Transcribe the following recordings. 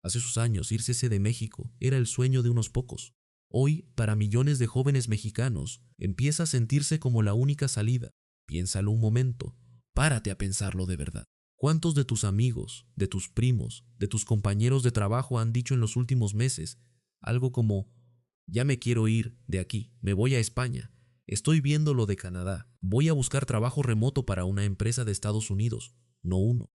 Hace sus años, irse de México era el sueño de unos pocos. Hoy, para millones de jóvenes mexicanos, empieza a sentirse como la única salida. Piénsalo un momento, párate a pensarlo de verdad. ¿Cuántos de tus amigos, de tus primos, de tus compañeros de trabajo han dicho en los últimos meses algo como: ya me quiero ir de aquí, me voy a España, estoy viendo lo de Canadá, voy a buscar trabajo remoto para una empresa de Estados Unidos? No uno,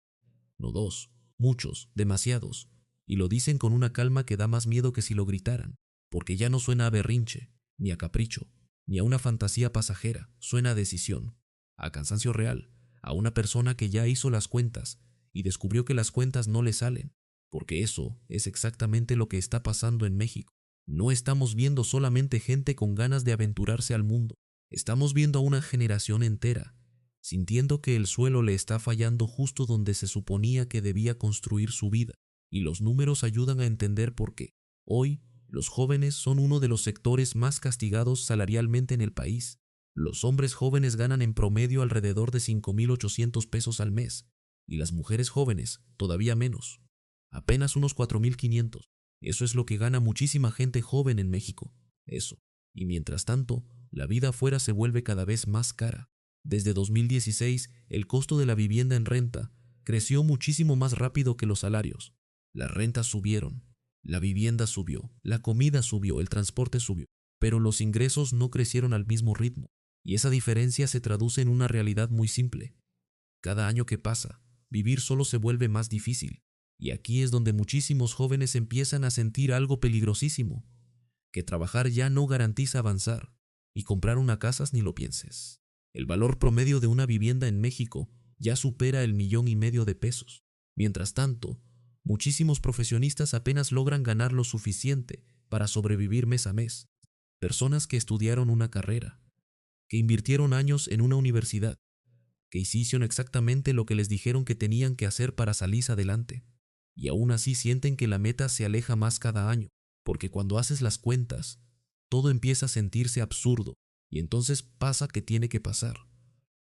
no dos, muchos, demasiados. Y lo dicen con una calma que da más miedo que si lo gritaran, porque ya no suena a berrinche, ni a capricho, ni a una fantasía pasajera, suena a decisión, a cansancio real, a una persona que ya hizo las cuentas y descubrió que las cuentas no le salen, porque eso es exactamente lo que está pasando en México. No estamos viendo solamente gente con ganas de aventurarse al mundo, estamos viendo a una generación entera sintiendo que el suelo le está fallando justo donde se suponía que debía construir su vida, y los números ayudan a entender por qué. Hoy, los jóvenes son uno de los sectores más castigados salarialmente en el país. Los hombres jóvenes ganan en promedio alrededor de 5.800 pesos al mes, y las mujeres jóvenes todavía menos, apenas unos 4.500. Eso es lo que gana muchísima gente joven en México. Eso. Y mientras tanto, la vida afuera se vuelve cada vez más cara. Desde 2016, el costo de la vivienda en renta creció muchísimo más rápido que los salarios. Las rentas subieron, la vivienda subió, la comida subió, el transporte subió, pero los ingresos no crecieron al mismo ritmo. Y esa diferencia se traduce en una realidad muy simple. Cada año que pasa, vivir solo se vuelve más difícil. Y aquí es donde muchísimos jóvenes empiezan a sentir algo peligrosísimo, que trabajar ya no garantiza avanzar, y comprar una casa ni lo pienses. El valor promedio de una vivienda en México ya supera el 1,5 millones de pesos. Mientras tanto, muchísimos profesionistas apenas logran ganar lo suficiente para sobrevivir mes a mes. Personas que estudiaron una carrera, que invirtieron años en una universidad, que hicieron exactamente lo que les dijeron que tenían que hacer para salir adelante, y aún así sienten que la meta se aleja más cada año, porque cuando haces las cuentas, todo empieza a sentirse absurdo, y entonces pasa que tiene que pasar.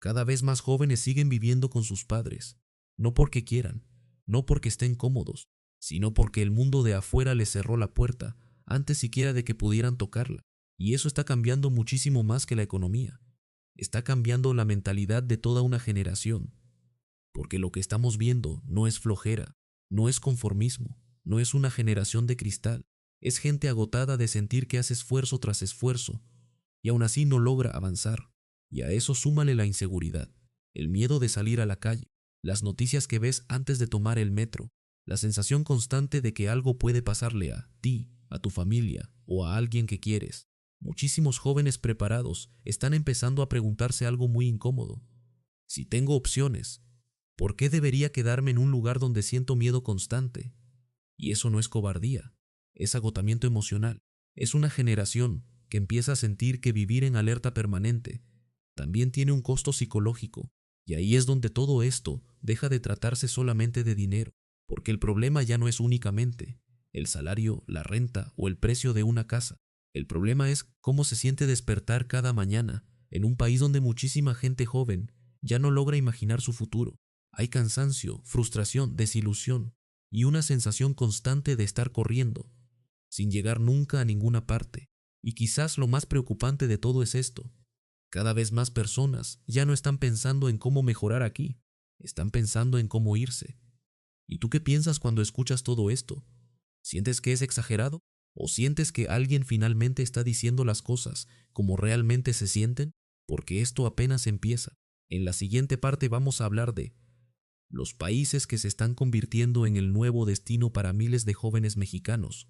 Cada vez más jóvenes siguen viviendo con sus padres, no porque quieran, no porque estén cómodos, sino porque el mundo de afuera les cerró la puerta antes siquiera de que pudieran tocarla. Y eso está cambiando muchísimo más que la economía. Está cambiando la mentalidad de toda una generación, porque lo que estamos viendo no es flojera, no es conformismo, no es una generación de cristal, es gente agotada de sentir que hace esfuerzo tras esfuerzo y aún así no logra avanzar. Y a eso súmale la inseguridad, el miedo de salir a la calle, las noticias que ves antes de tomar el metro, la sensación constante de que algo puede pasarle a ti, a tu familia o a alguien que quieres. Muchísimos jóvenes preparados están empezando a preguntarse algo muy incómodo. Si tengo opciones, ¿por qué debería quedarme en un lugar donde siento miedo constante? Y eso no es cobardía, es agotamiento emocional. Es una generación que empieza a sentir que vivir en alerta permanente también tiene un costo psicológico. Y ahí es donde todo esto deja de tratarse solamente de dinero, porque el problema ya no es únicamente el salario, la renta o el precio de una casa. El problema es cómo se siente despertar cada mañana en un país donde muchísima gente joven ya no logra imaginar su futuro. Hay cansancio, frustración, desilusión y una sensación constante de estar corriendo, sin llegar nunca a ninguna parte. Y quizás lo más preocupante de todo es esto: cada vez más personas ya no están pensando en cómo mejorar aquí, están pensando en cómo irse. ¿Y tú qué piensas cuando escuchas todo esto? ¿Sientes que es exagerado? ¿O sientes que alguien finalmente está diciendo las cosas como realmente se sienten? Porque esto apenas empieza. En la siguiente parte vamos a hablar de los países que se están convirtiendo en el nuevo destino para miles de jóvenes mexicanos.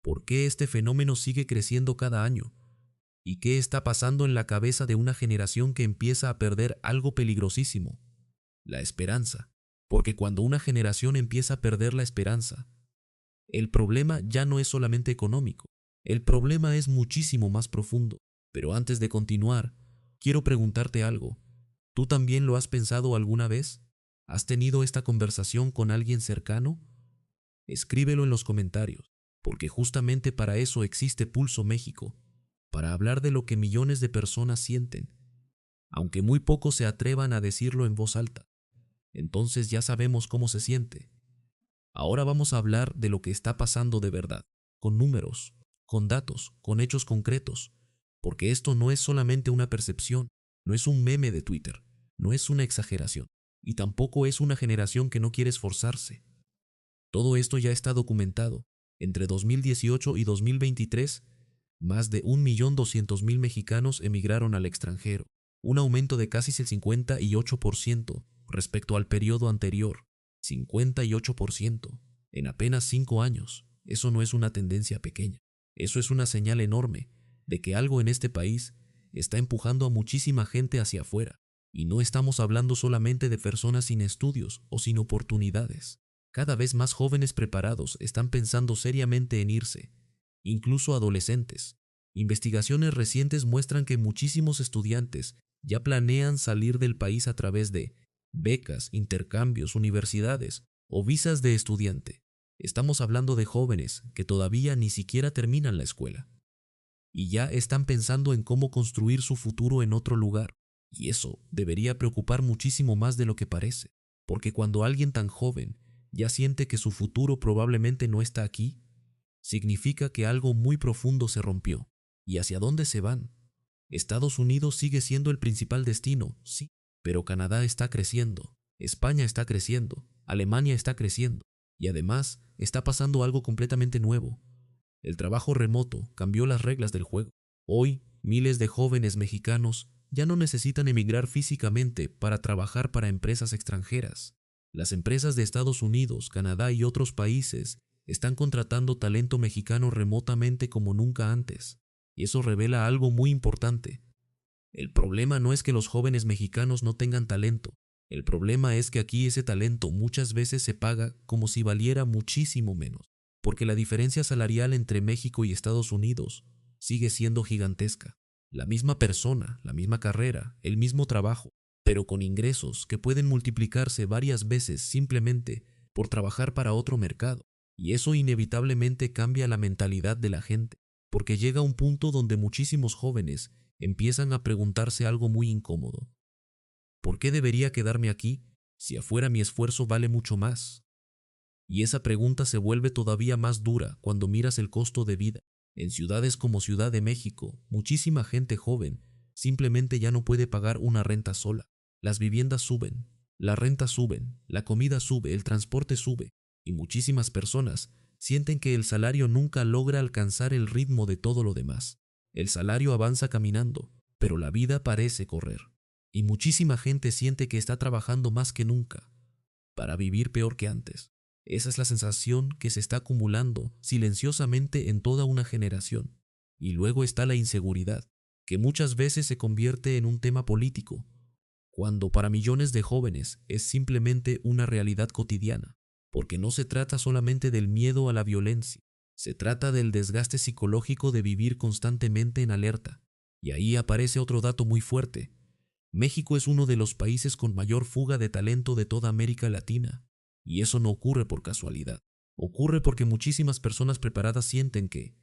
¿Por qué este fenómeno sigue creciendo cada año? ¿Y qué está pasando en la cabeza de una generación que empieza a perder algo peligrosísimo? La esperanza. Porque cuando una generación empieza a perder la esperanza, el problema ya no es solamente económico. El problema es muchísimo más profundo. Pero antes de continuar, quiero preguntarte algo. ¿Tú también lo has pensado alguna vez? ¿Has tenido esta conversación con alguien cercano? Escríbelo en los comentarios, porque justamente para eso existe Pulso México, para hablar de lo que millones de personas sienten, aunque muy pocos se atrevan a decirlo en voz alta. Entonces ya sabemos cómo se siente. Ahora vamos a hablar de lo que está pasando de verdad, con números, con datos, con hechos concretos, porque esto no es solamente una percepción, no es un meme de Twitter, no es una exageración, y tampoco es una generación que no quiere esforzarse. Todo esto ya está documentado. Entre 2018 y 2023, más de 1.200.000 mexicanos emigraron al extranjero, un aumento de casi el 58% respecto al periodo anterior. 58% en apenas 5 años. Eso no es una tendencia pequeña. Eso es una señal enorme de que algo en este país está empujando a muchísima gente hacia afuera. Y no estamos hablando solamente de personas sin estudios o sin oportunidades. Cada vez más jóvenes preparados están pensando seriamente en irse, incluso adolescentes. Investigaciones recientes muestran que muchísimos estudiantes ya planean salir del país a través de becas, intercambios, universidades o visas de estudiante. Estamos hablando de jóvenes que todavía ni siquiera terminan la escuela y ya están pensando en cómo construir su futuro en otro lugar. Y eso debería preocupar muchísimo más de lo que parece, porque cuando alguien tan joven ya siente que su futuro probablemente no está aquí, significa que algo muy profundo se rompió. ¿Y hacia dónde se van? Estados Unidos sigue siendo el principal destino, sí, pero Canadá está creciendo, España está creciendo, Alemania está creciendo, y además está pasando algo completamente nuevo. El trabajo remoto cambió las reglas del juego. Hoy, miles de jóvenes mexicanos ya no necesitan emigrar físicamente para trabajar para empresas extranjeras. Las empresas de Estados Unidos, Canadá y otros países están contratando talento mexicano remotamente como nunca antes. Y eso revela algo muy importante. El problema no es que los jóvenes mexicanos no tengan talento. El problema es que aquí ese talento muchas veces se paga como si valiera muchísimo menos, porque la diferencia salarial entre México y Estados Unidos sigue siendo gigantesca. La misma persona, la misma carrera, el mismo trabajo, pero con ingresos que pueden multiplicarse varias veces simplemente por trabajar para otro mercado. Y eso inevitablemente cambia la mentalidad de la gente, porque llega un punto donde muchísimos jóvenes empiezan a preguntarse algo muy incómodo. ¿Por qué debería quedarme aquí si afuera mi esfuerzo vale mucho más? Y esa pregunta se vuelve todavía más dura cuando miras el costo de vida. En ciudades como Ciudad de México, muchísima gente joven simplemente ya no puede pagar una renta sola. Las viviendas suben, las rentas suben, la comida sube, el transporte sube, y muchísimas personas sienten que el salario nunca logra alcanzar el ritmo de todo lo demás. El salario avanza caminando, pero la vida parece correr. Y muchísima gente siente que está trabajando más que nunca, para vivir peor que antes. Esa es la sensación que se está acumulando silenciosamente en toda una generación. Y luego está la inseguridad, que muchas veces se convierte en un tema político, cuando para millones de jóvenes es simplemente una realidad cotidiana, porque no se trata solamente del miedo a la violencia, se trata del desgaste psicológico de vivir constantemente en alerta. Y ahí aparece otro dato muy fuerte. México es uno de los países con mayor fuga de talento de toda América Latina. Y eso no ocurre por casualidad. Ocurre porque muchísimas personas preparadas sienten que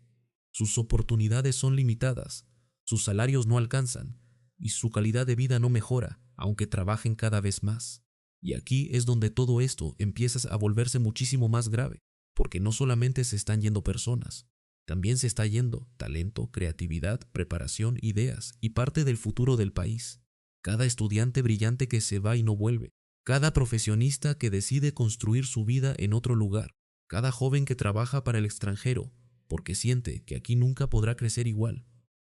sus oportunidades son limitadas, sus salarios no alcanzan y su calidad de vida no mejora, aunque trabajen cada vez más. Y aquí es donde todo esto empieza a volverse muchísimo más grave, porque no solamente se están yendo personas, también se está yendo talento, creatividad, preparación, ideas y parte del futuro del país. Cada estudiante brillante que se va y no vuelve, cada profesionista que decide construir su vida en otro lugar, cada joven que trabaja para el extranjero porque siente que aquí nunca podrá crecer igual.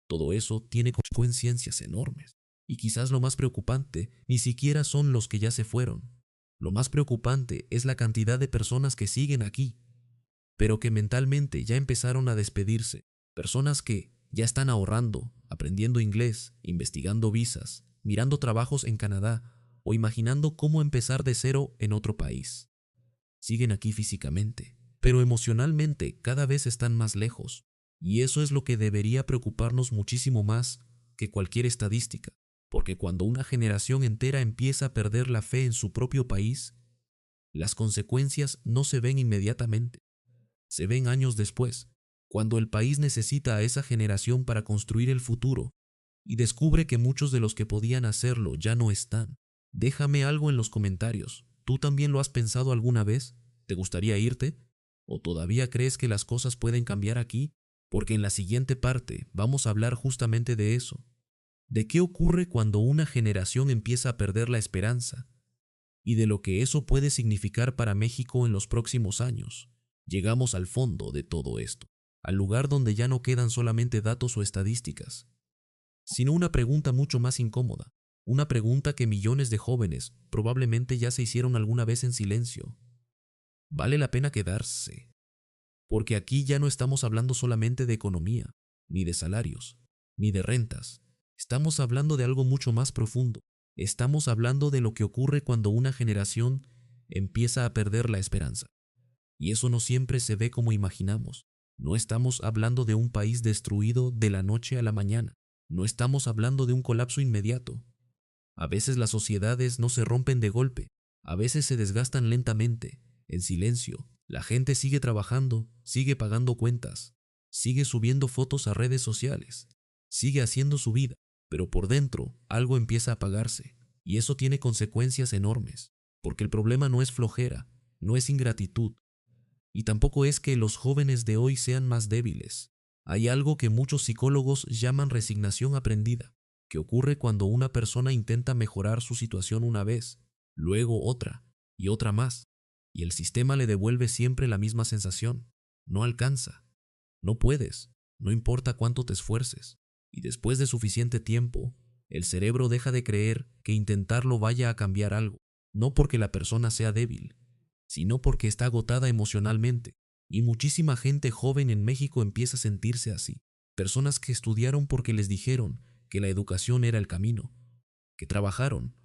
Todo eso tiene consecuencias enormes. Y quizás lo más preocupante ni siquiera son los que ya se fueron. Lo más preocupante es la cantidad de personas que siguen aquí, pero que mentalmente ya empezaron a despedirse. Personas que ya están ahorrando, aprendiendo inglés, investigando visas, mirando trabajos en Canadá o imaginando cómo empezar de cero en otro país. Siguen aquí físicamente, pero emocionalmente cada vez están más lejos. Y eso es lo que debería preocuparnos muchísimo más que cualquier estadística, porque cuando una generación entera empieza a perder la fe en su propio país, las consecuencias no se ven inmediatamente, se ven años después, cuando el país necesita a esa generación para construir el futuro y descubre que muchos de los que podían hacerlo ya no están. Déjame algo en los comentarios. ¿Tú también lo has pensado alguna vez? ¿Te gustaría irte? ¿O todavía crees que las cosas pueden cambiar aquí? Porque en la siguiente parte vamos a hablar justamente de eso. De qué ocurre cuando una generación empieza a perder la esperanza y de lo que eso puede significar para México en los próximos años. Llegamos al fondo de todo esto, al lugar donde ya no quedan solamente datos o estadísticas, sino una pregunta mucho más incómoda, una pregunta que millones de jóvenes probablemente ya se hicieron alguna vez en silencio. ¿Vale la pena quedarse? Porque aquí ya no estamos hablando solamente de economía, ni de salarios, ni de rentas. Estamos hablando de algo mucho más profundo. Estamos hablando de lo que ocurre cuando una generación empieza a perder la esperanza. Y eso no siempre se ve como imaginamos. No estamos hablando de un país destruido de la noche a la mañana. No estamos hablando de un colapso inmediato. A veces las sociedades no se rompen de golpe. A veces se desgastan lentamente, en silencio. La gente sigue trabajando, sigue pagando cuentas, sigue subiendo fotos a redes sociales, sigue haciendo su vida, pero por dentro algo empieza a apagarse. Y eso tiene consecuencias enormes, porque el problema no es flojera, no es ingratitud, y tampoco es que los jóvenes de hoy sean más débiles. Hay algo que muchos psicólogos llaman resignación aprendida, que ocurre cuando una persona intenta mejorar su situación una vez, luego otra y otra más, y el sistema le devuelve siempre la misma sensación. No alcanza, no puedes, no importa cuánto te esfuerces, y después de suficiente tiempo, el cerebro deja de creer que intentarlo vaya a cambiar algo, no porque la persona sea débil, sino porque está agotada emocionalmente, y muchísima gente joven en México empieza a sentirse así. Personas que estudiaron porque les dijeron que la educación era el camino, que trabajaron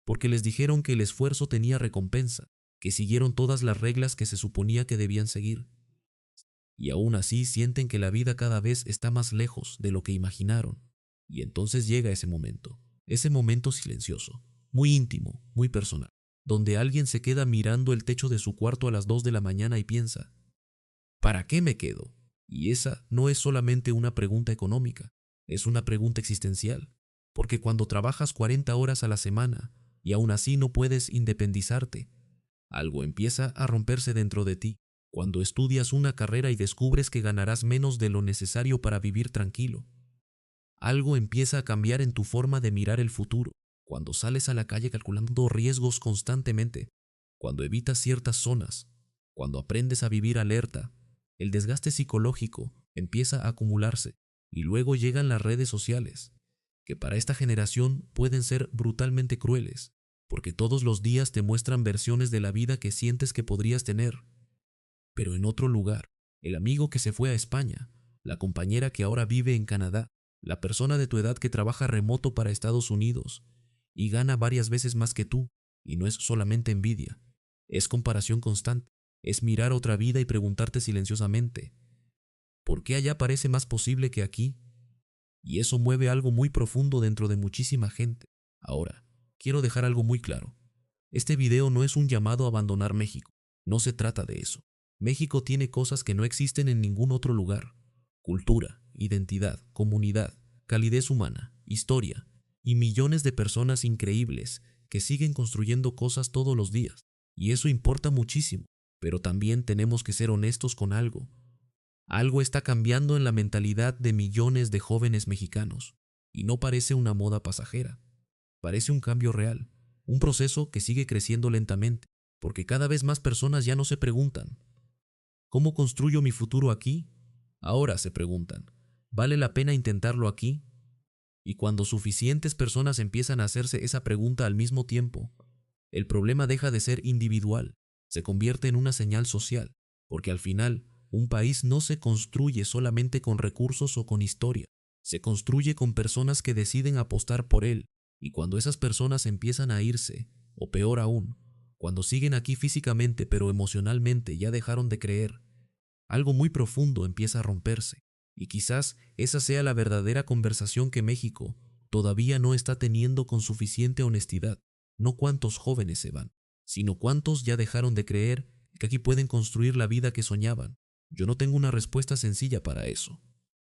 porque les dijeron que el esfuerzo tenía recompensa, que siguieron todas las reglas que se suponía que debían seguir. Y aún así sienten que la vida cada vez está más lejos de lo que imaginaron. Y entonces llega ese momento silencioso, muy íntimo, muy personal, donde alguien se queda mirando el techo de su cuarto a las 2 de la mañana y piensa, ¿para qué me quedo? Y esa no es solamente una pregunta económica, es una pregunta existencial, porque cuando trabajas 40 horas a la semana y aún así no puedes independizarte, algo empieza a romperse dentro de ti. Cuando estudias una carrera y descubres que ganarás menos de lo necesario para vivir tranquilo, algo empieza a cambiar en tu forma de mirar el futuro. Cuando sales a la calle calculando riesgos constantemente, cuando evitas ciertas zonas, cuando aprendes a vivir alerta, el desgaste psicológico empieza a acumularse y luego llegan las redes sociales, que para esta generación pueden ser brutalmente crueles, porque todos los días te muestran versiones de la vida que sientes que podrías tener, pero en otro lugar. El amigo que se fue a España, la compañera que ahora vive en Canadá, la persona de tu edad que trabaja remoto para Estados Unidos y gana varias veces más que tú, y no es solamente envidia, es comparación constante, es mirar otra vida y preguntarte silenciosamente, ¿por qué allá parece más posible que aquí? Y eso mueve algo muy profundo dentro de muchísima gente. Ahora, quiero dejar algo muy claro. Este video no es un llamado a abandonar México, no se trata de eso. México tiene cosas que no existen en ningún otro lugar: cultura, identidad, comunidad, calidez humana, historia y millones de personas increíbles que siguen construyendo cosas todos los días. Y eso importa muchísimo, pero también tenemos que ser honestos con algo. Algo está cambiando en la mentalidad de millones de jóvenes mexicanos, y no parece una moda pasajera, parece un cambio real, un proceso que sigue creciendo lentamente, porque cada vez más personas ya no se preguntan, ¿cómo construyo mi futuro aquí? Ahora se preguntan, ¿vale la pena intentarlo aquí? Y cuando suficientes personas empiezan a hacerse esa pregunta al mismo tiempo, el problema deja de ser individual, se convierte en una señal social, porque al final, un país no se construye solamente con recursos o con historia, se construye con personas que deciden apostar por él, y cuando esas personas empiezan a irse, o peor aún, cuando siguen aquí físicamente pero emocionalmente ya dejaron de creer, algo muy profundo empieza a romperse, y quizás esa sea la verdadera conversación que México todavía no está teniendo con suficiente honestidad. No cuántos jóvenes se van, sino cuántos ya dejaron de creer que aquí pueden construir la vida que soñaban. Yo no tengo una respuesta sencilla para eso.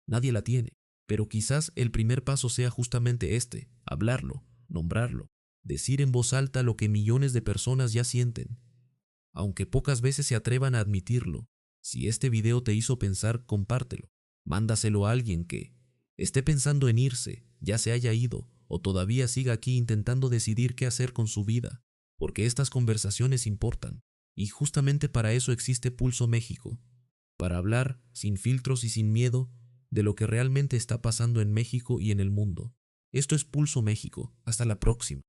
Nadie la tiene, pero quizás el primer paso sea justamente este: hablarlo, nombrarlo, decir en voz alta lo que millones de personas ya sienten. aunque pocas veces se atrevan a admitirlo. Si este video te hizo pensar, compártelo. Mándaselo a alguien que esté pensando en irse, ya se haya ido o todavía siga aquí intentando decidir qué hacer con su vida, porque estas conversaciones importan. Y justamente para eso existe Pulso México, para hablar sin filtros y sin miedo de lo que realmente está pasando en México y en el mundo. Esto es Pulso México. Hasta la próxima.